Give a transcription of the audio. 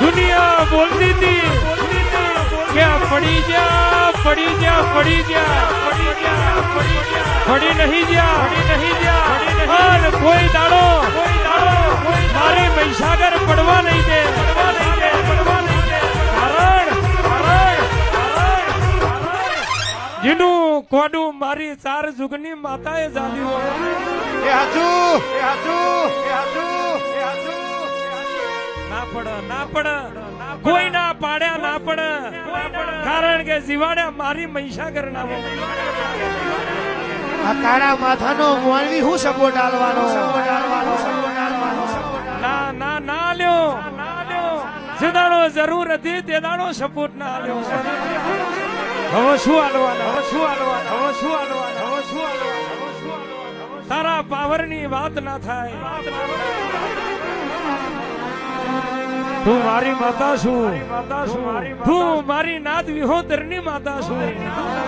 દુનિયા બોલતી હતી કે પડી જા પડી જા પડી જા પડી નહીં જા કોઈ દાડો મારી મહીસાગર પડવા નહીં દે જેનું કોડું મારી ચાર જુગની માતાએ જાળ્યું ના પડે કોઈ ના પાડ્યા ના પડે કારણ કે જીવાડ્યા મારી મહીસાગર ના આ તારા માથાનો મોલવી હું સપોર્ટ આલવાનો ના ના ના લ્યો જે દાડો જરૂર હતી તે દાડો સપોર્ટ ના આલ્યો હવે શું આલવાના તારા પાવર ની વાત ના થાય તું મારી માતા છું તું મારી નાદ વિહોતર ની માતા છું